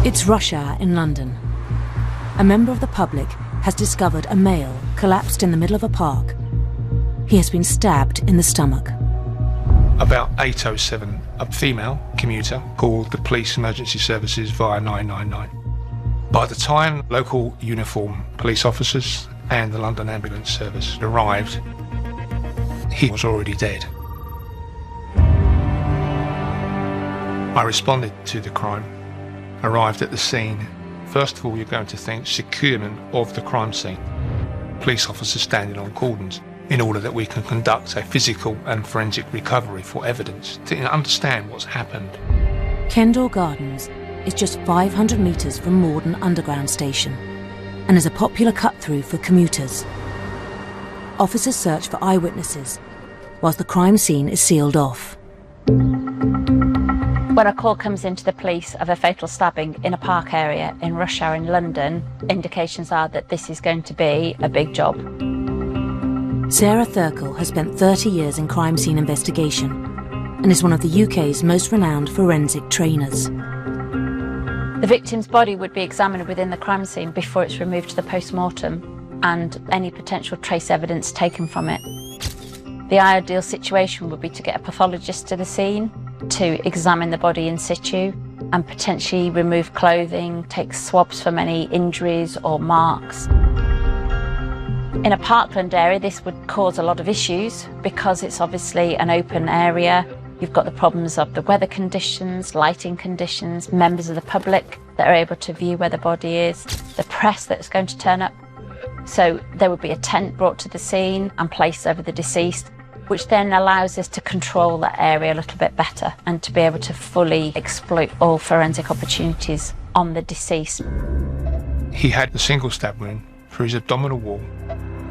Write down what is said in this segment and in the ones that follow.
It's rush hour in London. A member of the public has discovered a male collapsed in the middle of a park. He has been stabbed in the stomach. About 8:07, a female commuter called the police emergency services via 999. By the time local uniformed police officers and the London Ambulance Service arrived, he was already dead. I responded to the crime, arrived at the scene. First of all, you're going to think securement of the crime scene. Police officers standing on cordons in order that we can conduct a physical and forensic recovery for evidence to understand what's happened. Kendall Gardens is just 500 metres from Morden Underground Station and is a popular cut-through for commuters. Officers search for eyewitnesses whilst the crime scene is sealed off. When a call comes into the police of a fatal stabbing in a park area in rush hour in London, indications are that this is going to be a big job. Sarah Thurkell has spent 30 years in crime scene investigation and is one of the UK's most renowned forensic trainers. The victim's body would be examined within the crime scene before it's removed to the post-mortem and any potential trace evidence taken from it. The ideal situation would be to get a pathologist to the scene to examine the body in situ and potentially remove clothing, take swabs from any injuries or marks. In a parkland area, this would cause a lot of issues because it's obviously an open area. You've got the problems of the weather conditions, lighting conditions, members of the public that are able to view where the body is, the press that's going to turn up. So there would be a tent brought to the scene and placed over the deceased, which then allows us to control that area a little bit better and to be able to fully exploit all forensic opportunities on the deceased. He had a single stab wound through his abdominal wall.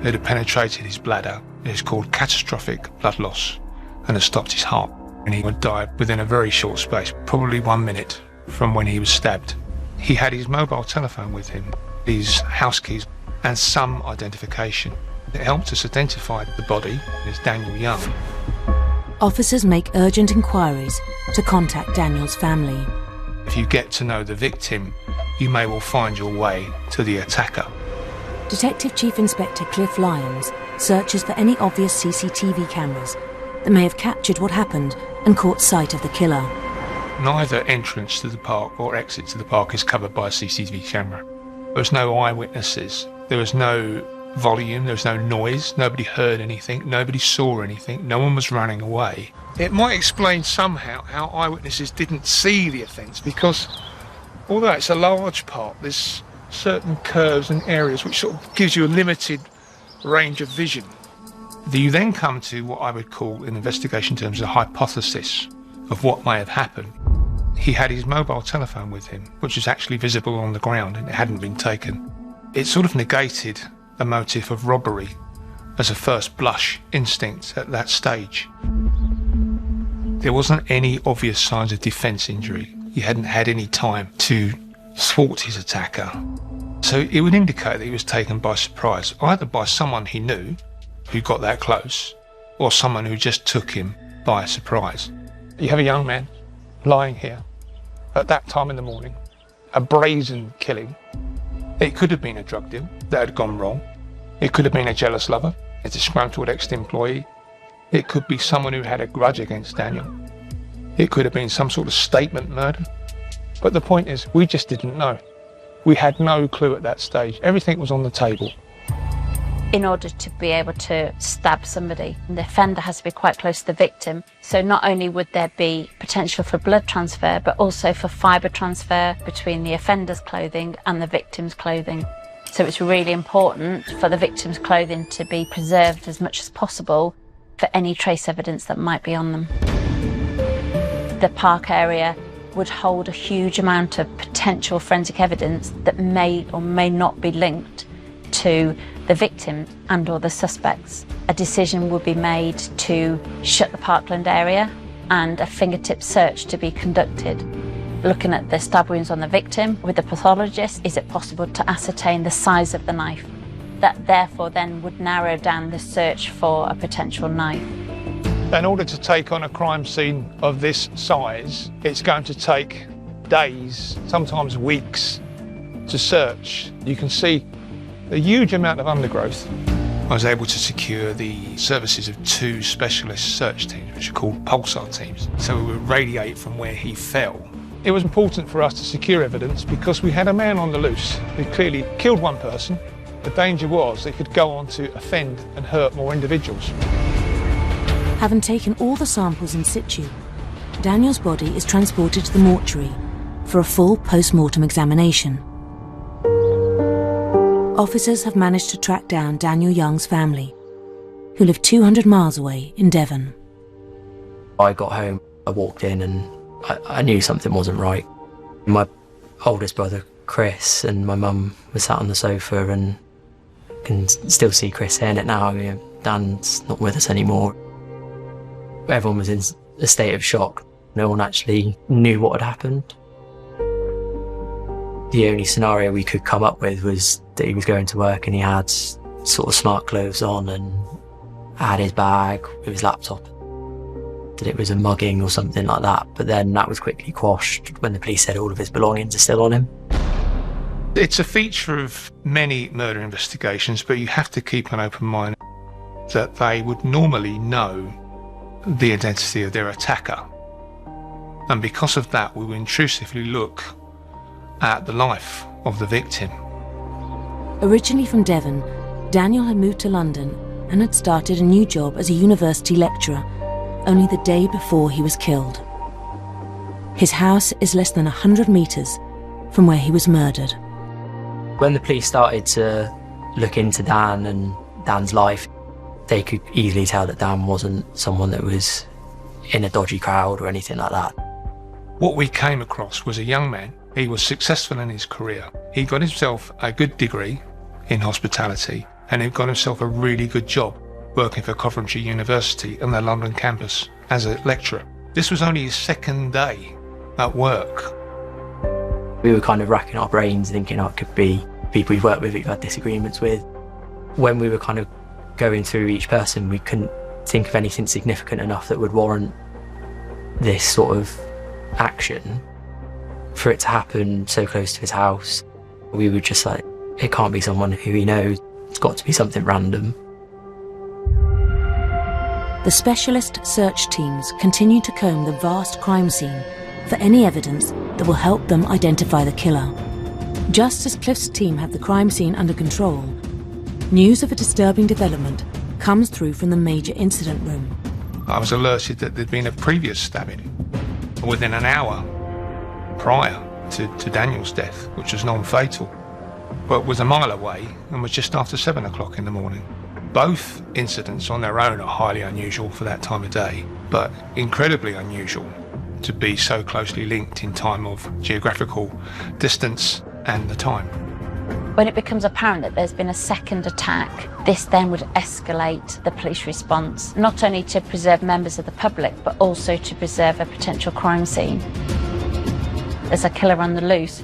It had penetrated his bladder. It is called catastrophic blood loss and has stopped his heart. And he would die within a very short space, probably 1 minute from when he was stabbed. He had his mobile telephone with him, his house keys, and some identification. It helped us identify the body as Daniel Young. Officers make urgent inquiries to contact Daniel's family. If you get to know the victim, you may well find your way to the attacker. Detective Chief Inspector Cliff Lyons searches for any obvious CCTV cameras that may have captured what happened and caught sight of the killer. Neither entrance to the park or exit to the park is covered by a CCTV camera. There was no eyewitnesses. There was no volume, there was no noise, nobody heard anything, nobody saw anything, no one was running away. It might explain somehow how eyewitnesses didn't see the offence, because although it's a large park, there's certain curves and areas which sort of gives you a limited range of vision. You then come to what I would call in investigation terms a hypothesis of what may have happened. He had his mobile telephone with him, which was actually visible on the ground and it hadn't been taken. It sort of negated a motive of robbery as a first blush instinct at that stage. There wasn't any obvious signs of defence injury. He hadn't had any time to thwart his attacker. So it would indicate that he was taken by surprise, either by someone he knew who got that close, or someone who just took him by surprise. You have a young man lying here at that time in the morning, a brazen killing. It could have been a drug deal that had gone wrong. It could have been a jealous lover, a disgruntled ex-employee. It could be someone who had a grudge against Daniel. It could have been some sort of statement murder. But the point is, we just didn't know. We had no clue at that stage. Everything was on the table. In order to be able to stab somebody, the offender has to be quite close to the victim. So not only would there be potential for blood transfer, but also for fibre transfer between the offender's clothing and the victim's clothing. So it's really important for the victim's clothing to be preserved as much as possible for any trace evidence that might be on them. The park area would hold a huge amount of potential forensic evidence that may or may not be linked to the victim and or the suspects. A decision would be made to shut the parkland area and a fingertip search to be conducted. Looking at the stab wounds on the victim with the pathologist, is it possible to ascertain the size of the knife? That therefore then would narrow down the search for a potential knife. In order to take on a crime scene of this size, it's going to take days, sometimes weeks, to search. You can see a huge amount of undergrowth. I was able to secure the services of 2 specialist search teams, which are called pulsar teams. So we would radiate from where he fell. It was important for us to secure evidence because we had a man on the loose who clearly killed one person. The danger was that he could go on to offend and hurt more individuals. Having taken all the samples in situ, Daniel's body is transported to the mortuary for a full post-mortem examination. Officers have managed to track down Daniel Young's family, who live 200 miles away in Devon. I got home, I walked in and I knew something wasn't right. My oldest brother, Chris, and my mum were sat on the sofa, and I can still see Chris saying it now. Dan's not with us anymore. Everyone was in a state of shock. No one actually knew what had happened. The only scenario we could come up with was that he was going to work and he had sort of smart clothes on and had his bag with his laptop. That it was a mugging or something like that, but then that was quickly quashed when the police said all of his belongings are still on him. It's a feature of many murder investigations, but you have to keep an open mind that they would normally know the identity of their attacker. And because of that, we will intrusively look at the life of the victim. Originally from Devon, Daniel had moved to London and had started a new job as a university lecturer only the day before he was killed. His house is less than 100 metres from where he was murdered. When the police started to look into Dan and Dan's life, they could easily tell that Dan wasn't someone that was in a dodgy crowd or anything like that. What we came across was a young man. He was successful in his career. He got himself a good degree in hospitality, and he got himself a really good job working for Coventry University on their London campus as a lecturer. This was only his 2nd day at work. We were kind of racking our brains thinking, it could be people we've worked with, we've had disagreements with. When we were kind of going through each person, we couldn't think of anything significant enough that would warrant this sort of action. For it to happen so close to his house, we were just like, it can't be someone who he knows. It's got to be something random. The specialist search teams continue to comb the vast crime scene for any evidence that will help them identify the killer. Just as Cliff's team have the crime scene under control, news of a disturbing development comes through from the major incident room. I was alerted that there'd been a previous stabbing within an hour prior to Daniel's death, which was non-fatal, but was a mile away and was just after 7 o'clock in the morning. Both incidents on their own are highly unusual for that time of day, but incredibly unusual to be so closely linked in time of geographical distance and the time. When it becomes apparent that there's been a second attack, this then would escalate the police response, not only to preserve members of the public, but also to preserve a potential crime scene. There's a killer on the loose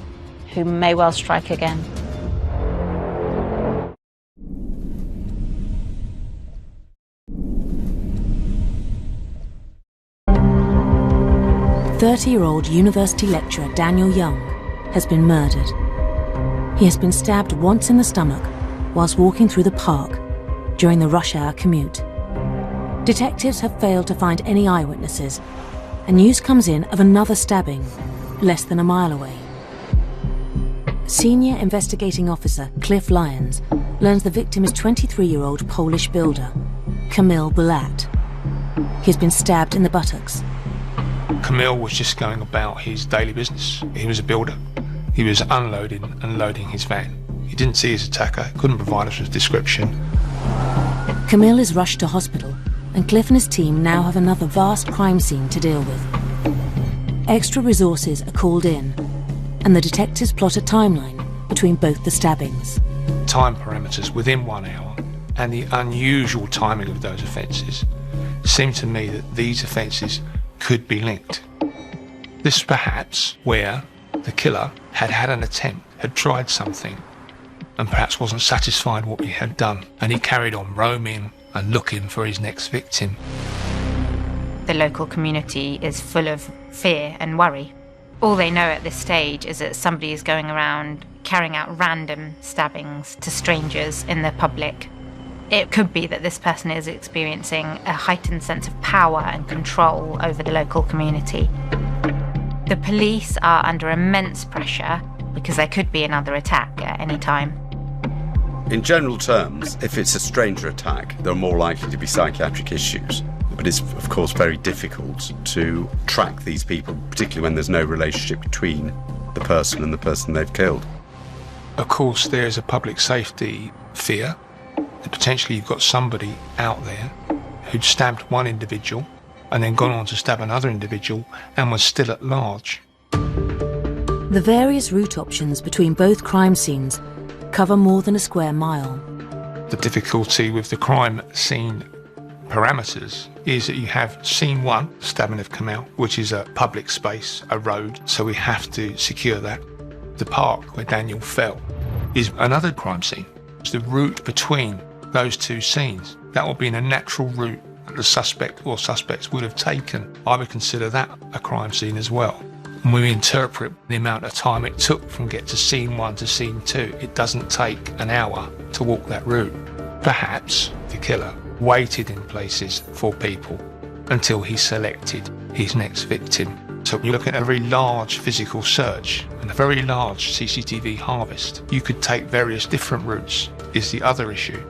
who may well strike again. "30-year-old university lecturer Daniel Young has been murdered. He has been stabbed once in the stomach whilst walking through the park during the rush hour commute. Detectives have failed to find any eyewitnesses, and news comes in of another stabbing less than a mile away. Senior investigating officer Cliff Lyons learns the victim is 23-year-old Polish builder Kamil Bulat. He has been stabbed in the buttocks. Kamil was just going about his daily business. He was a builder. He was unloading and loading his van. He didn't see his attacker, couldn't provide us with description. Kamil is rushed to hospital, and Cliff and his team now have another vast crime scene to deal with. Extra resources are called in, and the detectives plot a timeline between both the stabbings. Time parameters within 1 hour and the unusual timing of those offences seemed to me that these offences could be linked. This perhaps where the killer had had an attempt, had tried something, and perhaps wasn't satisfied what he had done, and he carried on roaming and looking for his next victim. The local community is full of fear and worry. All they know at this stage is that somebody is going around carrying out random stabbings to strangers in the public. It could be that this person is experiencing a heightened sense of power and control over the local community. The police are under immense pressure because there could be another attack at any time. In general terms, if it's a stranger attack, there are more likely to be psychiatric issues. But it's, of course, very difficult to track these people, particularly when there's no relationship between the person and the person they've killed. Of course, there's a public safety fear that potentially you've got somebody out there who'd stabbed one individual and then gone on to stab another individual and was still at large. The various route options between both crime scenes cover more than a square mile. The difficulty with the crime scene parameters is that you have scene one, stabbing of Kamel, which is a public space, a road, so we have to secure that. The park where Daniel fell is another crime scene. It's the route between those two scenes. That will be in a natural route that the suspect or suspects would have taken. I would consider that a crime scene as well. And when we interpret the amount of time it took from get to scene one to scene two, it doesn't take an hour to walk that route. Perhaps the killer waited in places for people until he selected his next victim. So you look at a very large physical search and a very large CCTV harvest. You could take various different routes, is the other issue.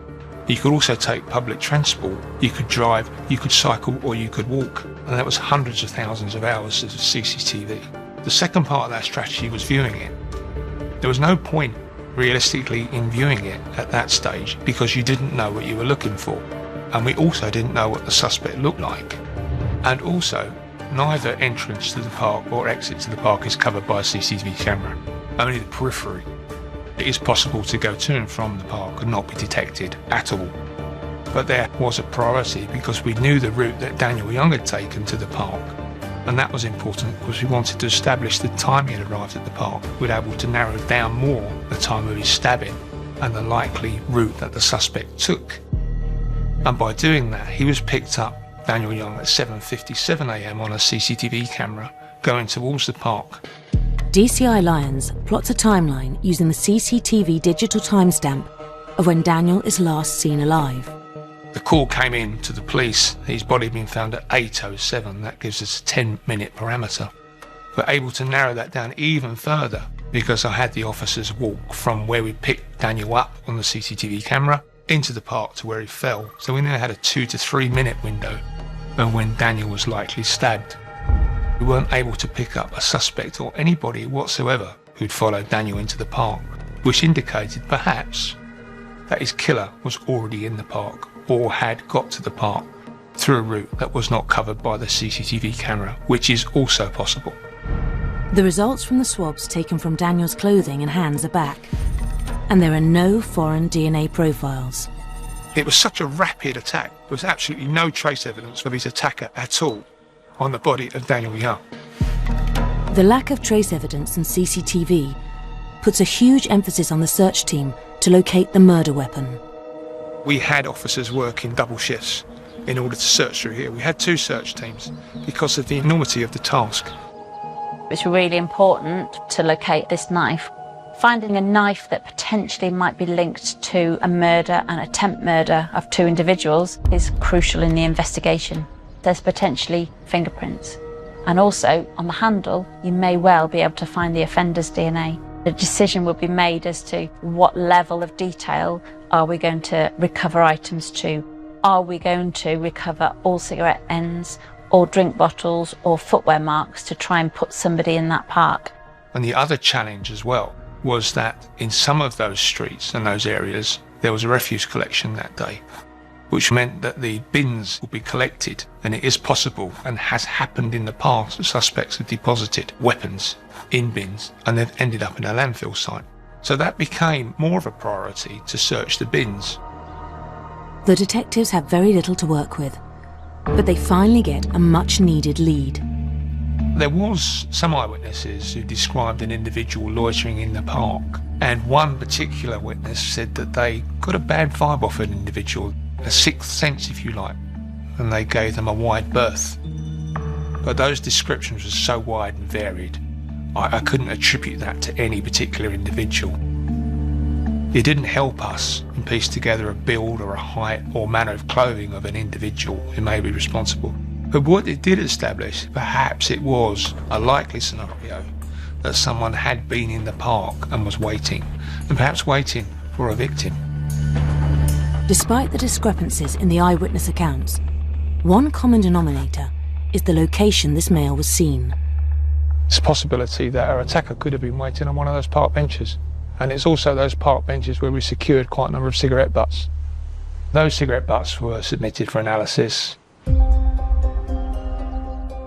You could also take public transport. You could drive, you could cycle, or you could walk. And that was hundreds of thousands of hours of CCTV. The second part of that strategy was viewing it. There was no point realistically in viewing it at that stage because you didn't know what you were looking for. And we also didn't know what the suspect looked like. And also, neither entrance to the park or exit to the park is covered by a CCTV camera, only the periphery. It is possible to go to and from the park and not be detected at all. But there was a priority because we knew the route that Daniel Young had taken to the park. And that was important because we wanted to establish the time he had arrived at the park. We'd be able to narrow down more the time of his stabbing and the likely route that the suspect took. And by doing that, he was picked up, Daniel Young, at 7:57 a.m. on a CCTV camera going towards the park. DCI Lyons plots a timeline using the CCTV digital timestamp of when Daniel is last seen alive. The call came in to the police, his body being found at 8:07. That gives us a 10-minute parameter. We're able to narrow that down even further because I had the officers walk from where we picked Daniel up on the CCTV camera into the park to where he fell. So we now had a 2 to 3 minute window of when Daniel was likely stabbed. We weren't able to pick up a suspect or anybody whatsoever who'd followed Daniel into the park, which indicated perhaps that his killer was already in the park or had got to the park through a route that was not covered by the CCTV camera, which is also possible. The results from the swabs taken from Daniel's clothing and hands are back, and there are no foreign DNA profiles. It was such a rapid attack. There was absolutely no trace evidence of his attacker at all on the body of Daniel Young. The lack of trace evidence in CCTV puts a huge emphasis on the search team to locate the murder weapon. We had officers working double shifts in order to search through here. We had 2 search teams because of the enormity of the task. It's really important to locate this knife. Finding a knife that potentially might be linked to a murder and attempt murder of 2 individuals is crucial in the investigation. There's potentially fingerprints. And also, on the handle, you may well be able to find the offender's DNA. The decision will be made as to what level of detail are we going to recover items to. Are we going to recover all cigarette ends, or drink bottles, or footwear marks to try and put somebody in that park? And the other challenge as well was that in some of those streets and those areas, there was a refuse collection that day, which meant that the bins would be collected. And it is possible, and has happened in the past, that suspects have deposited weapons in bins and they've ended up in a landfill site. So that became more of a priority to search the bins. The detectives have very little to work with, but they finally get a much-needed lead. There was some eyewitnesses who described an individual loitering in the park, and one particular witness said that they got a bad vibe off an individual, a sixth sense if you like, and they gave them a wide berth. But those descriptions were so wide and varied I couldn't attribute that to any particular individual. It didn't help us piece together a build or a height or manner of clothing of an individual who may be responsible. But what it did establish, perhaps it was a likely scenario that someone had been in the park and was waiting, and perhaps waiting for a victim. Despite the discrepancies in the eyewitness accounts, one common denominator is the location this male was seen. It's a possibility that our attacker could have been waiting on one of those park benches. And it's also those park benches where we secured quite a number of cigarette butts. Those cigarette butts were submitted for analysis.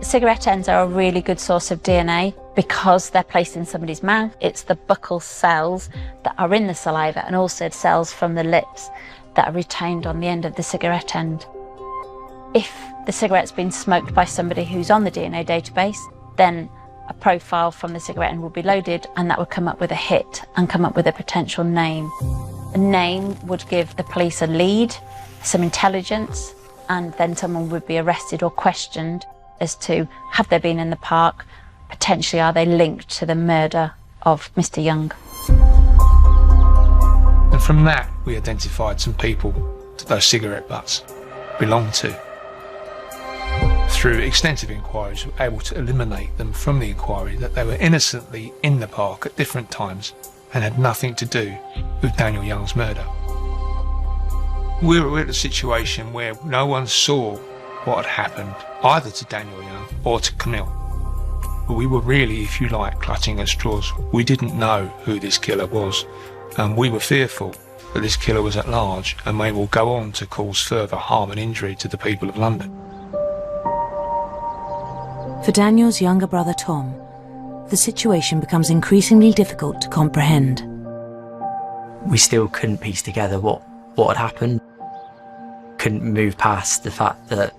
Cigarette ends are a really good source of DNA because they're placed in somebody's mouth. It's the buccal cells that are in the saliva and also cells from the lips that are retained on the end of the cigarette end. If the cigarette's been smoked by somebody who's on the DNA database, then a profile from the cigarette end will be loaded and that would come up with a hit and come up with a potential name. A name would give the police a lead, some intelligence, and then someone would be arrested or questioned as to have they been in the park, potentially are they linked to the murder of Mr. Young. And from that we identified some people that those cigarette butts belonged to. Through extensive inquiries, we were able to eliminate them from the inquiry that they were innocently in the park at different times and had nothing to do with Daniel Young's murder. We were in a situation where no one saw what had happened either to Daniel Young or to Camille. But we were really, if you like, clutching at straws. We didn't know who this killer was, and we were fearful that this killer was at large and may well go on to cause further harm and injury to the people of London. For Daniel's younger brother Tom, the situation becomes increasingly difficult to comprehend. We still couldn't piece together what had happened. Couldn't move past the fact that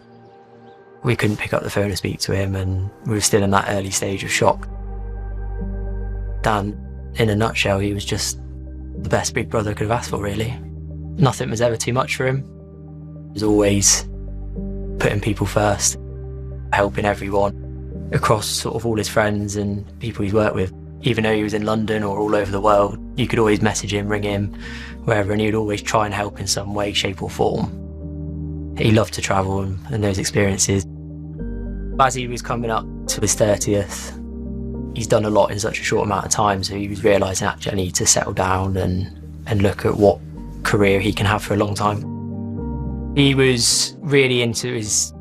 we couldn't pick up the phone and speak to him, and we were still in that early stage of shock. Dan, in a nutshell, he was just the best big brother I could have asked for, really. Nothing was ever too much for him. He was always putting people first, helping everyone across sort of all his friends and people he's worked with. Even though he was in London or all over the world, you could always message him, ring him, wherever, and he would always try and help in some way, shape or form. He loved to travel and those experiences. As he was coming up to his 30th, he's done a lot in such a short amount of time, so he was realising actually I need to settle down and look at what career he can have for a long time. He was really into his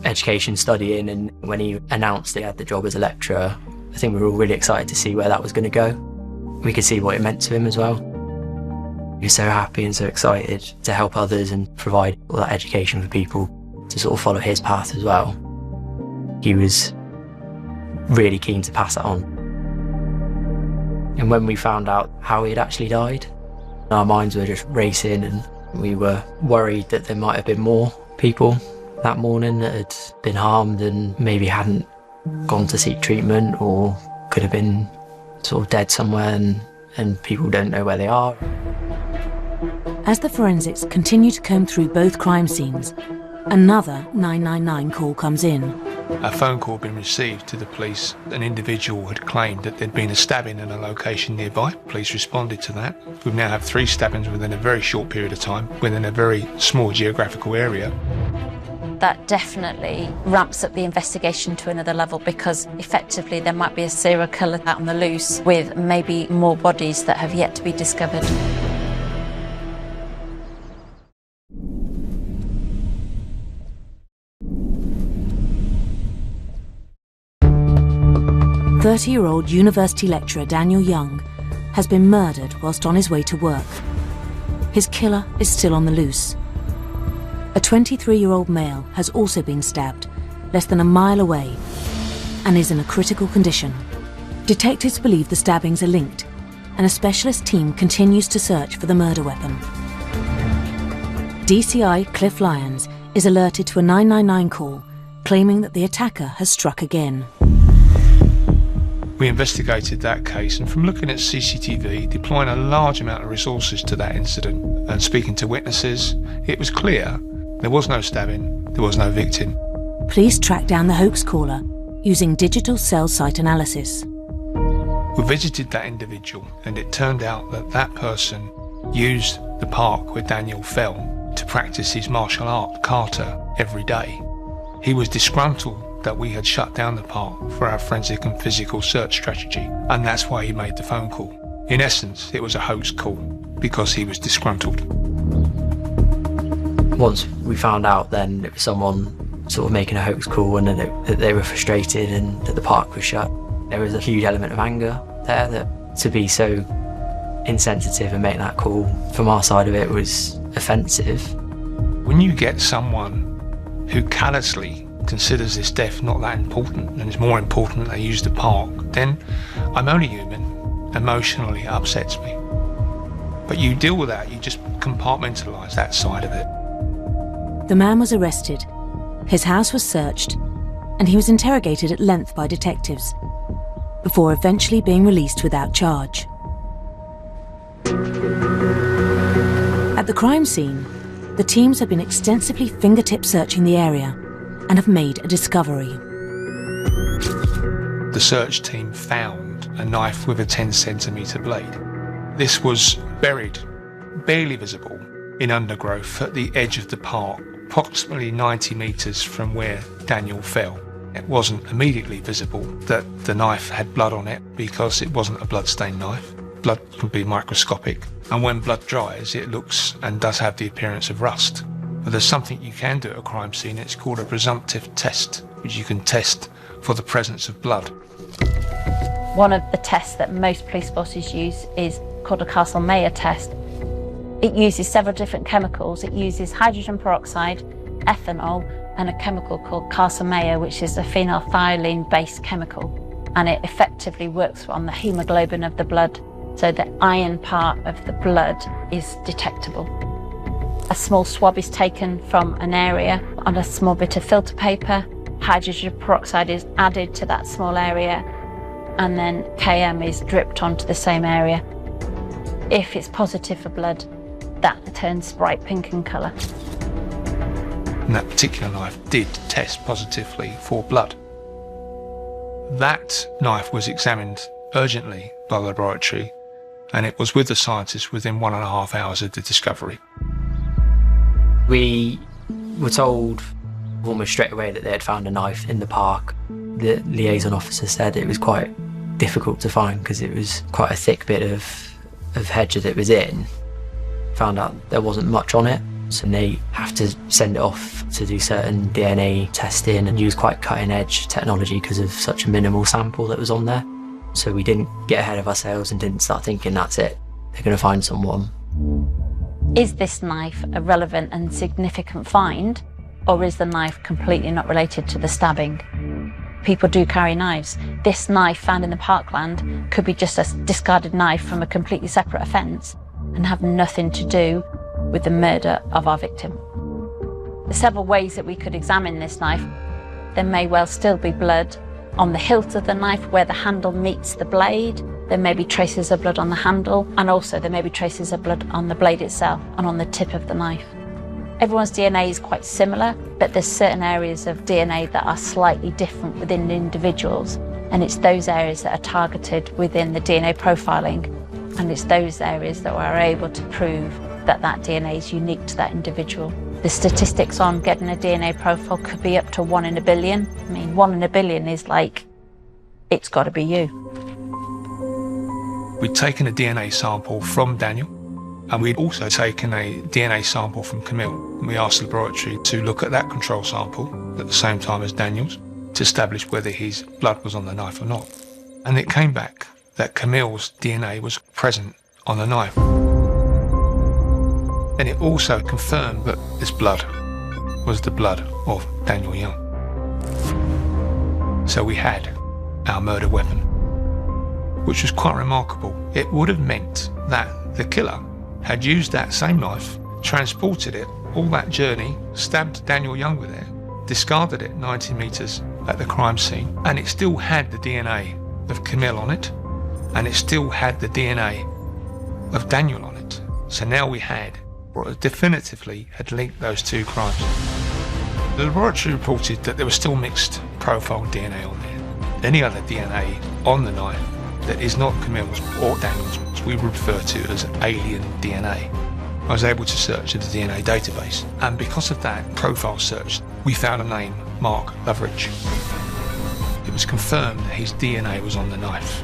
education, studying, and when he announced he had the job as a lecturer, I think we were all really excited to see where that was going to go. We could see what it meant to him as well. He was so happy and so excited to help others and provide all that education for people to sort of follow his path as well. He was really keen to pass that on. And when we found out how he had actually died, our minds were just racing and we were worried that there might have been more people that morning that had been harmed and maybe hadn't gone to seek treatment or could have been sort of dead somewhere and people don't know where they are. As the forensics continue to comb through both crime scenes, another 999 call comes in. A phone call had been received to the police. An individual had claimed that there'd been a stabbing in a location nearby. Police responded to that. We've now had 3 stabbings within a very short period of time, within a very small geographical area. That definitely ramps up the investigation to another level because effectively there might be a serial killer out on the loose with maybe more bodies that have yet to be discovered. "30-year-old university lecturer Daniel Young has been murdered whilst on his way to work. His killer is still on the loose. A 23-year-old male has also been stabbed less than a mile away and is in a critical condition. Detectives believe the stabbings are linked and a specialist team continues to search for the murder weapon. DCI Cliff Lyons is alerted to a 999 call claiming that the attacker has struck again. We investigated that case, and from looking at CCTV, deploying a large amount of resources to that incident and speaking to witnesses, it was clear there was no stabbing, there was no victim. Police tracked down the hoax caller using digital cell site analysis. We visited that individual, and it turned out that that person used the park where Daniel fell to practice his martial art, kata, every day. He was disgruntled that we had shut down the park for our forensic and physical search strategy, and that's why he made the phone call. In essence, it was a hoax call because he was disgruntled. Once we found out then it was someone sort of making a hoax call and that they were frustrated and that the park was shut, there was a huge element of anger there, that to be so insensitive and make that call from our side of it was offensive. When you get someone who callously considers this death not that important and it's more important they use the park, then I'm only human. Emotionally, it upsets me. But you deal with that, you just compartmentalise that side of it. The man was arrested, his house was searched, and he was interrogated at length by detectives, before eventually being released without charge. At the crime scene, the teams have been extensively fingertip searching the area and have made a discovery. The search team found a knife with a 10-centimetre blade. This was buried, barely visible, in undergrowth at the edge of the park, approximately 90 metres from where Daniel fell. It wasn't immediately visible that the knife had blood on it because it wasn't a blood-stained knife. Blood can be microscopic, and when blood dries, it looks and does have the appearance of rust. But there's something you can do at a crime scene. It's called a presumptive test, which you can test for the presence of blood. One of the tests that most police forces use is called a Castle-Meyer test. It uses several different chemicals. It uses hydrogen peroxide, ethanol, and a chemical called Castle-Meyer, which is a phenolphthalein-based chemical. And it effectively works on the hemoglobin of the blood, so the iron part of the blood is detectable. A small swab is taken from an area on a small bit of filter paper. Hydrogen peroxide is added to that small area, and then KM is dripped onto the same area. If it's positive for blood, that turns bright pink in colour. And that particular knife did test positively for blood. That knife was examined urgently by the laboratory, and it was with the scientists within 1.5 hours of the discovery. We were told almost straight away that they had found a knife in the park. The liaison officer said it was quite difficult to find because it was quite a thick bit of hedge that it was in. Found out there wasn't much on it, so they have to send it off to do certain DNA testing and use quite cutting edge technology because of such a minimal sample that was on there. So we didn't get ahead of ourselves and didn't start thinking that's it, they're going to find someone. Is this knife a relevant and significant find, or is the knife completely not related to the stabbing? People do carry knives. This knife found in the parkland could be just a discarded knife from a completely separate offence and have nothing to do with the murder of our victim. There's several ways that we could examine this knife. There may well still be blood on the hilt of the knife where the handle meets the blade. There may be traces of blood on the handle, and also there may be traces of blood on the blade itself and on the tip of the knife. Everyone's DNA is quite similar, but there's certain areas of DNA that are slightly different within individuals, and it's those areas that are targeted within the DNA profiling, and it's those areas that we're able to prove that that DNA is unique to that individual. The statistics on getting a DNA profile could be up to 1 in a billion. I mean, 1 in a billion is like, it's got to be you. We'd taken a DNA sample from Daniel, and we'd also taken a DNA sample from Camille. And we asked the laboratory to look at that control sample at the same time as Daniel's to establish whether his blood was on the knife or not. And it came back that Camille's DNA was present on the knife. And it also confirmed that this blood was the blood of Daniel Young. So we had our murder weapon, which was quite remarkable. It would have meant that the killer had used that same knife, transported it all that journey, stabbed Daniel Young with it, discarded it 90 metres at the crime scene, and it still had the DNA of Camille on it, and it still had the DNA of Daniel on it. So now we had what definitively had linked those two crimes. The laboratory reported that there was still mixed profile DNA on there. Any other DNA on the knife that is not Camille's or Daniel's, we refer to as alien DNA. I was able to search the DNA database, and because of that profile search, we found a name, Mark Loveridge. It was confirmed that his DNA was on the knife.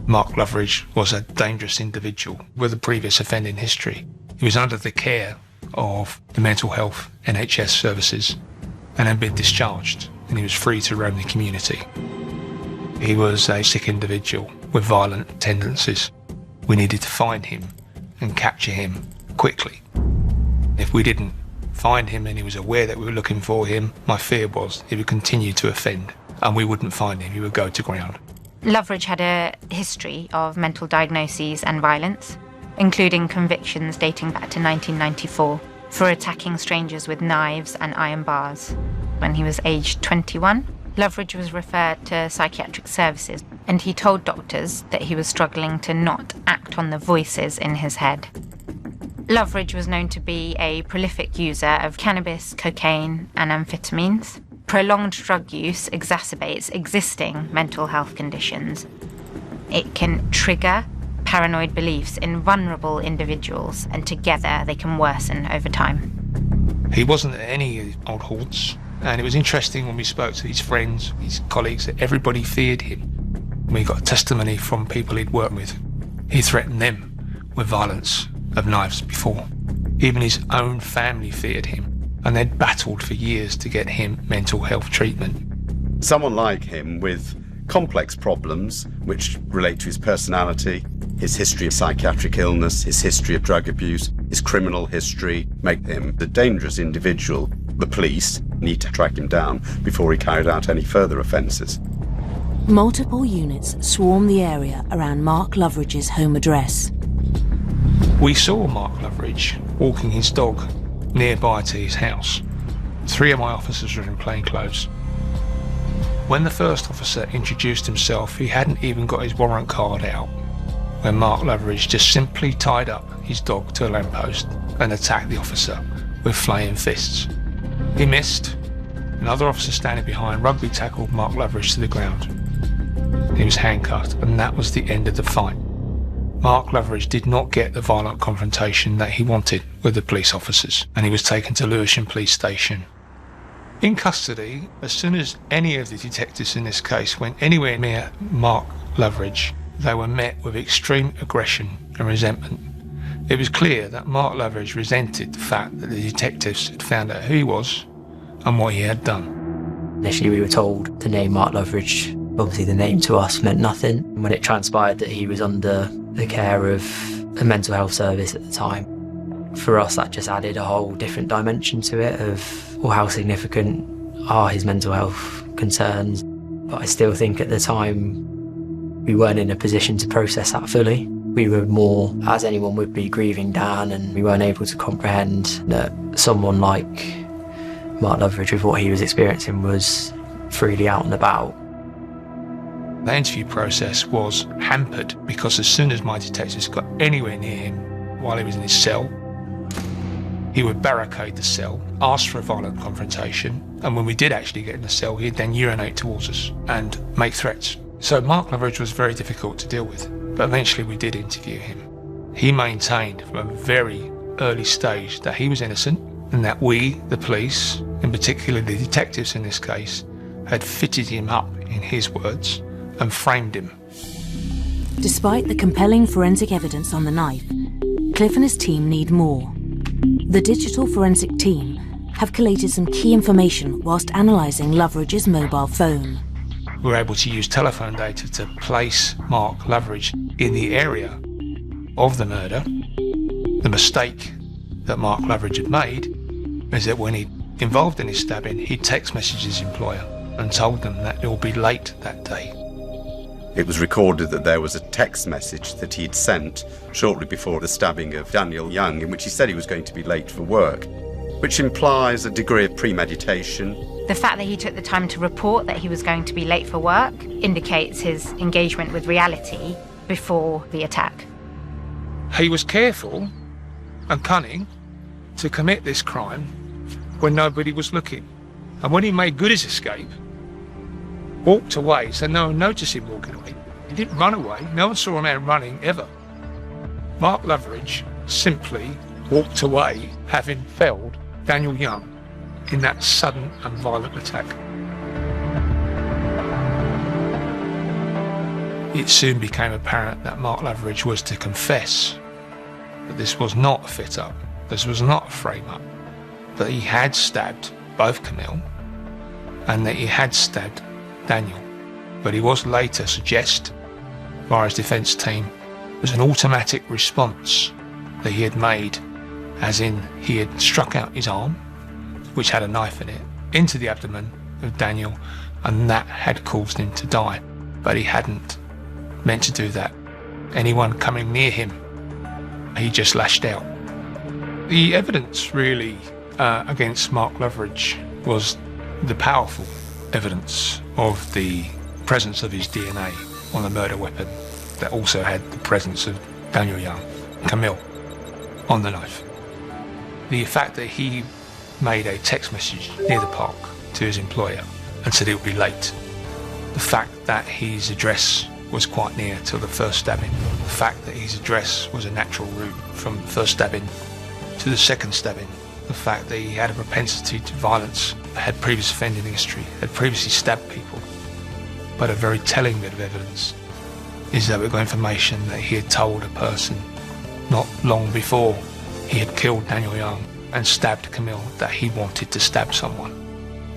Mark Loveridge was a dangerous individual with a previous offending history. He was under the care of the mental health NHS services and had been discharged, and he was free to roam the community. He was a sick individual with violent tendencies. We needed to find him and capture him quickly. If we didn't find him and he was aware that we were looking for him, my fear was he would continue to offend and we wouldn't find him, he would go to ground. Loveridge had a history of mental diagnoses and violence, including convictions dating back to 1994 for attacking strangers with knives and iron bars. When he was aged 21, Loveridge was referred to psychiatric services, and he told doctors that he was struggling to not act on the voices in his head. Loveridge was known to be a prolific user of cannabis, cocaine, and amphetamines. Prolonged drug use exacerbates existing mental health conditions. It can trigger paranoid beliefs in vulnerable individuals, and together they can worsen over time. He wasn't at any old haunts, and it was interesting when we spoke to his friends, his colleagues, that everybody feared him. We got testimony from people he'd worked with. He threatened them with violence of knives before. Even his own family feared him, and they'd battled for years to get him mental health treatment. Someone like him with complex problems which relate to his personality, his history of psychiatric illness, his history of drug abuse, his criminal history, make him a dangerous individual. The police need to track him down before he carried out any further offences. Multiple units swarm the area around Mark Loveridge's home address. We saw Mark Loveridge walking his dog nearby to his house. 3 of my officers were in plain clothes. When the first officer introduced himself, he hadn't even got his warrant card out, when Mark Loveridge just simply tied up his dog to a lamppost and attacked the officer with flaying fists. He missed. Another officer standing behind rugby tackled Mark Loveridge to the ground. He was handcuffed, and that was the end of the fight. Mark Loveridge did not get the violent confrontation that he wanted with the police officers, and he was taken to Lewisham Police Station. In custody, as soon as any of the detectives in this case went anywhere near Mark Loveridge, they were met with extreme aggression and resentment. It was clear that Mark Loveridge resented the fact that the detectives had found out who he was and what he had done. Initially we were told the name Mark Loveridge, obviously the name to us meant nothing. And when it transpired that he was under the care of a mental health service at the time, for us that just added a whole different dimension to it of, well, how significant are his mental health concerns? But I still think at the time we weren't in a position to process that fully. We were more, as anyone would be, grieving Dan, and we weren't able to comprehend that someone like Mark Loveridge, with what he was experiencing, was freely out and about. The interview process was hampered because as soon as my detectives got anywhere near him while he was in his cell, he would barricade the cell, ask for a violent confrontation, and when we did actually get in the cell, he'd then urinate towards us and make threats. So Mark Loveridge was very difficult to deal with, but eventually we did interview him. He maintained from a very early stage that he was innocent and that we, the police, in particular the detectives in this case, had fitted him up, in his words, and framed him. Despite the compelling forensic evidence on the knife, Cliff and his team need more. The digital forensic team have collated some key information whilst analysing Loveridge's mobile phone. We were able to use telephone data to place Mark Loveridge in the area of the murder. The mistake that Mark Loveridge had made is that when he involved in his stabbing, he text messaged his employer and told them that he'll be late that day. It was recorded that there was a text message that he'd sent shortly before the stabbing of Daniel Young, in which he said he was going to be late for work, which implies a degree of premeditation. The fact that he took the time to report that he was going to be late for work indicates his engagement with reality before the attack. He was careful and cunning to commit this crime when nobody was looking. And when he made good his escape, walked away, so no one noticed him walking away. He didn't run away. No one saw a man running ever. Mark Loveridge simply walked away, having felled Daniel Young in that sudden and violent attack. It soon became apparent that Mark Loveridge was to confess that this was not a fit-up, this was not a frame-up, that he had stabbed both Camille and that he had stabbed Daniel. But he was later suggest, via his defence team, was an automatic response that he had made, as in he had struck out his arm, which had a knife in it, into the abdomen of Daniel, and that had caused him to die. But he hadn't meant to do that. Anyone coming near him, he just lashed out. The evidence really against Mark Loveridge was the powerful evidence of the presence of his DNA on the murder weapon that also had the presence of Daniel Young, Camille, on the knife. The fact that he made a text message near the park to his employer and said he would be late. The fact that his address was quite near to the first stabbing. The fact that his address was a natural route from the first stabbing to the second stabbing. The fact that he had a propensity to violence, had previous offending history, had previously stabbed people. But a very telling bit of evidence is that we've got information that he had told a person not long before he had killed Daniel Young and stabbed Camille that he wanted to stab someone.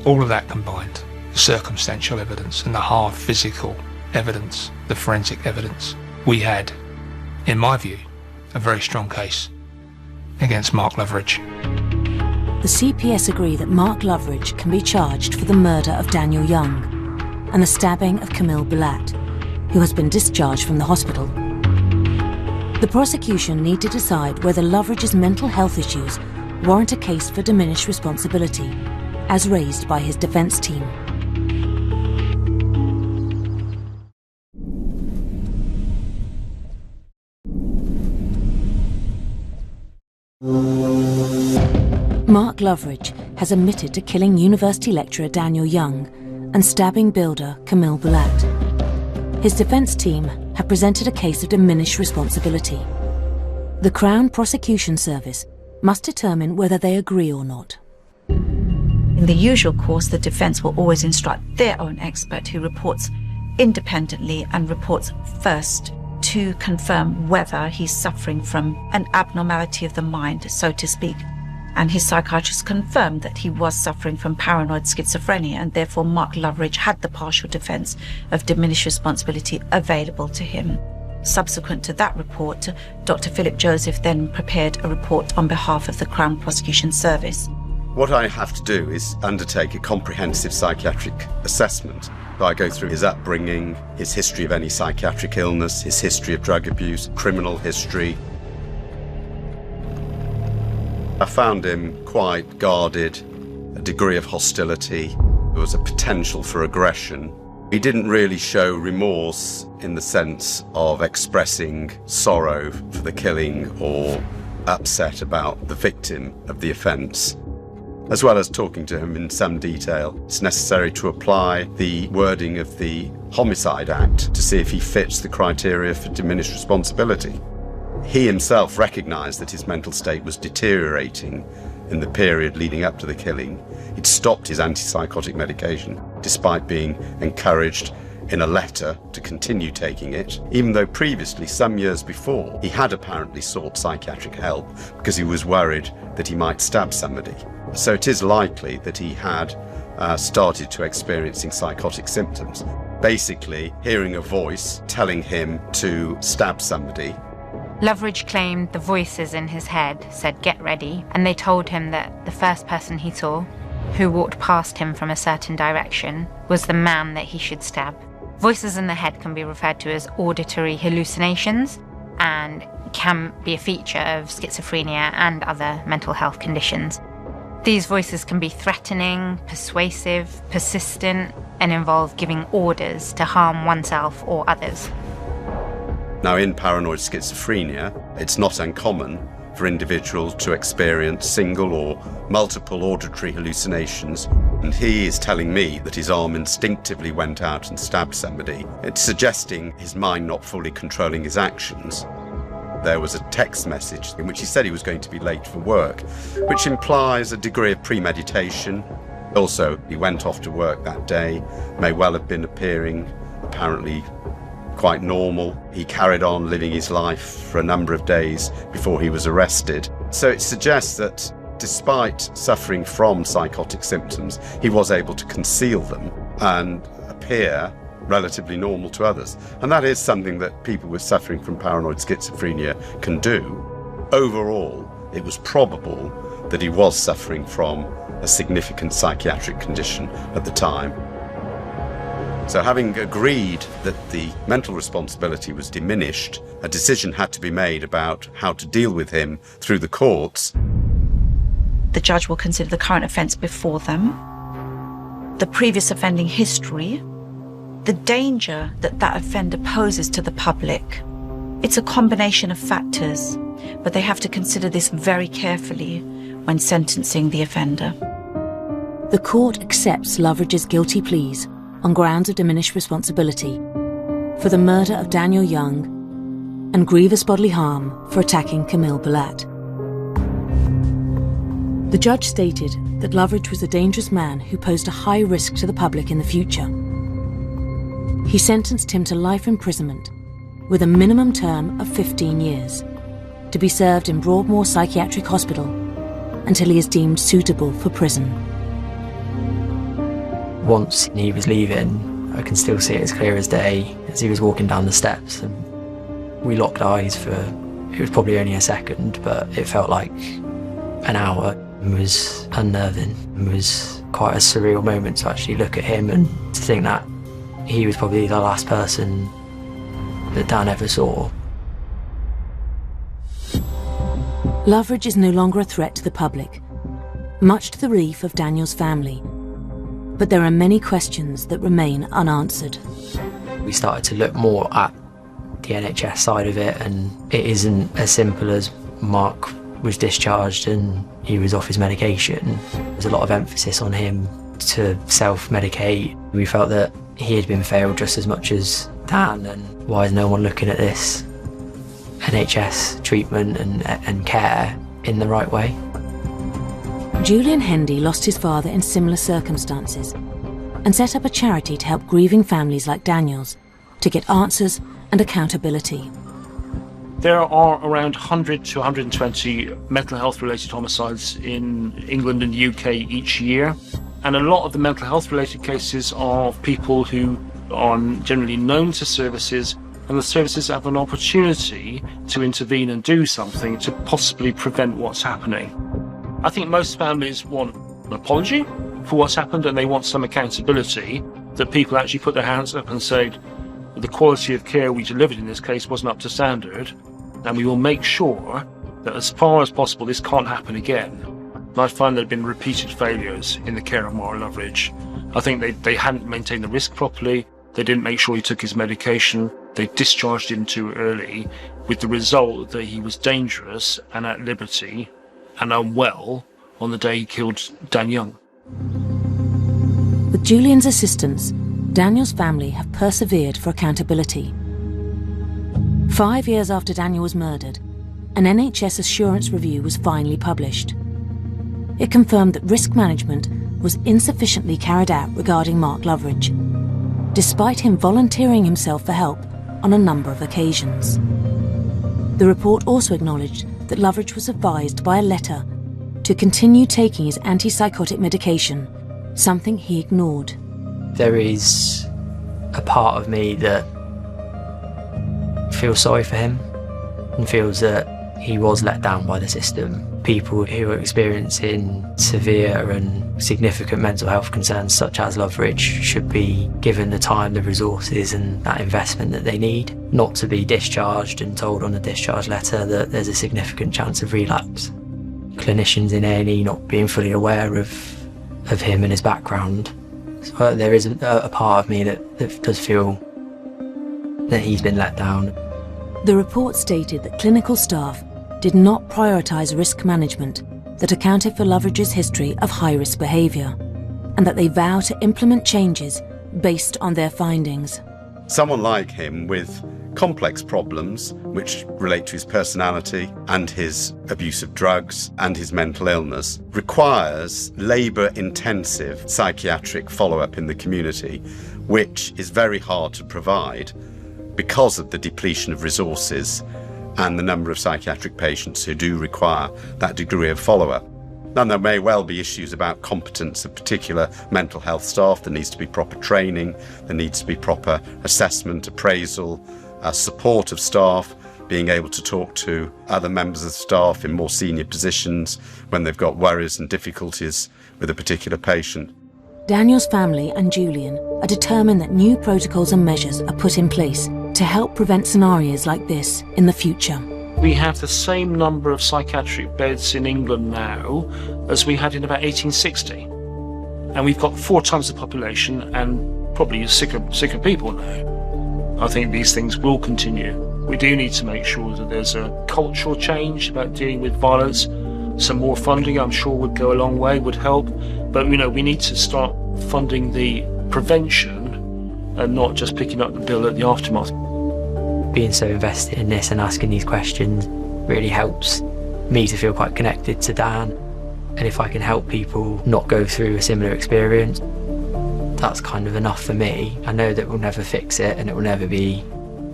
All of that combined, the circumstantial evidence and the hard physical evidence, the forensic evidence, we had, in my view, a very strong case against Mark Loveridge. The CPS agree that Mark Loveridge can be charged for the murder of Daniel Young and the stabbing of Camille Bullat, who has been discharged from the hospital. The prosecution need to decide whether Loveridge's mental health issues warrant a case for diminished responsibility, as raised by his defence team. Mark Loveridge has admitted to killing university lecturer Daniel Young and stabbing builder Camille Bullat. His defence team have presented a case of diminished responsibility. The Crown Prosecution Service must determine whether they agree or not. In the usual course, the defence will always instruct their own expert who reports independently and reports first to confirm whether he's suffering from an abnormality of the mind, so to speak. And his psychiatrist confirmed that he was suffering from paranoid schizophrenia, and therefore Mark Loveridge had the partial defence of diminished responsibility available to him. Subsequent to that report, Dr. Philip Joseph then prepared a report on behalf of the Crown Prosecution Service. What I have to do is undertake a comprehensive psychiatric assessment. So I go through his upbringing, his history of any psychiatric illness, his history of drug abuse, criminal history. I found him quite guarded, a degree of hostility. There was a potential for aggression. He didn't really show remorse in the sense of expressing sorrow for the killing or upset about the victim of the offence. As well as talking to him in some detail, it's necessary to apply the wording of the Homicide Act to see if he fits the criteria for diminished responsibility. He himself recognised that his mental state was deteriorating in the period leading up to the killing. He'd stopped his antipsychotic medication, despite being encouraged in a letter to continue taking it, even though previously, some years before, he had apparently sought psychiatric help because he was worried that he might stab somebody. So it is likely that he had started to experiencing psychotic symptoms. Basically, hearing a voice telling him to stab somebody. Loveridge claimed the voices in his head said, "Get ready," and they told him that the first person he saw, who walked past him from a certain direction, was the man that he should stab. Voices in the head can be referred to as auditory hallucinations and can be a feature of schizophrenia and other mental health conditions. These voices can be threatening, persuasive, persistent, and involve giving orders to harm oneself or others. Now, in paranoid schizophrenia, it's not uncommon for individuals to experience single or multiple auditory hallucinations. And he is telling me that his arm instinctively went out and stabbed somebody. It's suggesting his mind not fully controlling his actions. There was a text message in which he said he was going to be late for work, which implies a degree of premeditation. Also, he went off to work that day, may well have been appearing apparently quite normal. He carried on living his life for a number of days before he was arrested. So it suggests that despite suffering from psychotic symptoms, he was able to conceal them and appear relatively normal to others. And that is something that people with suffering from paranoid schizophrenia can do. Overall, it was probable that he was suffering from a significant psychiatric condition at the time. So having agreed that the mental responsibility was diminished, a decision had to be made about how to deal with him through the courts. The judge will consider the current offence before them, the previous offending history, the danger that that offender poses to the public. It's a combination of factors, but they have to consider this very carefully when sentencing the offender. The court accepts Loveridge's guilty pleas on grounds of diminished responsibility for the murder of Daniel Young and grievous bodily harm for attacking Camille Balat. The judge stated that Loveridge was a dangerous man who posed a high risk to the public in the future. He sentenced him to life imprisonment with a minimum term of 15 years to be served in Broadmoor Psychiatric Hospital until he is deemed suitable for prison. Once he was leaving, I can still see it as clear as day as he was walking down the steps, and we locked eyes for, it was probably only a second, but it felt like an hour. It was unnerving. It was quite a surreal moment to actually look at him and to think that he was probably the last person that Dan ever saw. Loveridge is no longer a threat to the public, much to the relief of Daniel's family. But there are many questions that remain unanswered. We started to look more at the NHS side of it, and it isn't as simple as Mark was discharged and he was off his medication. There's a lot of emphasis on him to self-medicate. We felt that he had been failed just as much as Dan, and why is no one looking at this NHS treatment and care in the right way? Julian Hendy lost his father in similar circumstances and set up a charity to help grieving families like Daniel's to get answers and accountability. There are around 100 to 120 mental health related homicides in England and the UK each year, and a lot of the mental health related cases are of people who are generally known to services, and the services have an opportunity to intervene and do something to possibly prevent what's happening. I think most families want an apology for what's happened, and they want some accountability, that people actually put their hands up and say, the quality of care we delivered in this case wasn't up to standard, and we will make sure that as far as possible this can't happen again. And I find there have been repeated failures in the care of Mark Loveridge. I think they hadn't maintained the risk properly, they didn't make sure he took his medication, they discharged him too early, with the result that he was dangerous and at liberty and unwell on the day he killed Dan Young. With Julian's assistance, Daniel's family have persevered for accountability. 5 years after Daniel was murdered, an NHS assurance review was finally published. It confirmed that risk management was insufficiently carried out regarding Mark Loveridge, despite him volunteering himself for help on a number of occasions. The report also acknowledged that Loveridge was advised by a letter to continue taking his antipsychotic medication, something he ignored. There is a part of me that feels sorry for him and feels that he was let down by the system. People who are experiencing severe and significant mental health concerns such as Loveridge should be given the time, the resources and that investment that they need, not to be discharged and told on the discharge letter that there's a significant chance of relapse. Clinicians in A&E not being fully aware of him and his background. So there is a part of me that does feel that he's been let down. The report stated that clinical staff did not prioritise risk management that accounted for Loveridge's history of high-risk behaviour, and that they vow to implement changes based on their findings. Someone like him with complex problems which relate to his personality and his abuse of drugs and his mental illness requires labour-intensive psychiatric follow-up in the community, which is very hard to provide because of the depletion of resources and the number of psychiatric patients who do require that degree of follow-up. And there may well be issues about competence of particular mental health staff. There needs to be proper training, there needs to be proper assessment, appraisal, support of staff, being able to talk to other members of staff in more senior positions when they've got worries and difficulties with a particular patient. Daniel's family and Julian are determined that new protocols and measures are put in place to help prevent scenarios like this in the future. We have the same number of psychiatric beds in England now as we had in about 1860. And we've got 4 times the population and probably sicker people now. I think these things will continue. We do need to make sure that there's a cultural change about dealing with violence. Some more funding, I'm sure, would go a long way, would help. But, we need to start funding the prevention and not just picking up the bill at the aftermath. Being so invested in this and asking these questions really helps me to feel quite connected to Dan. And if I can help people not go through a similar experience, that's kind of enough for me. I know that we'll never fix it and it will never be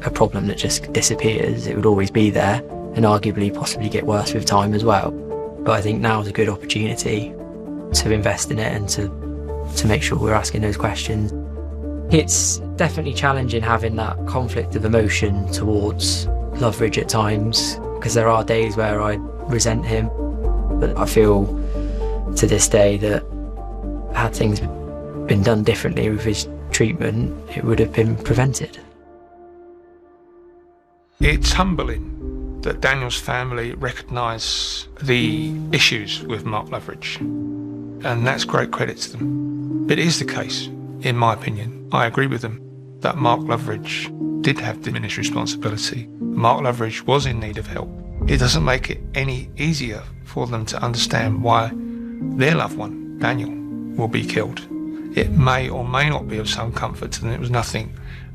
a problem that just disappears. It would always be there and arguably possibly get worse with time as well. But I think now is a good opportunity to invest in it and to make sure we're asking those questions. It's definitely challenging having that conflict of emotion towards Loveridge at times, because there are days where I resent him, but I feel to this day that had things been done differently with his treatment, it would have been prevented. It's humbling that Daniel's family recognise the issues with Mark Loveridge, and that's great credit to them. But it is the case, in my opinion, I agree with them, that Mark Loveridge did have diminished responsibility. Mark Loveridge was in need of help. It doesn't make it any easier for them to understand why their loved one, Daniel, will be killed. It may or may not be of some comfort to them. It was nothing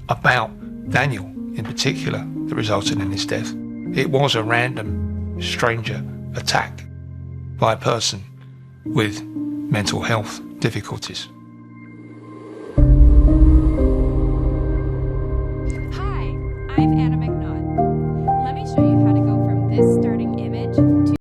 about Daniel in particular that resulted in his death. It was a random stranger attack by a person with mental health difficulties.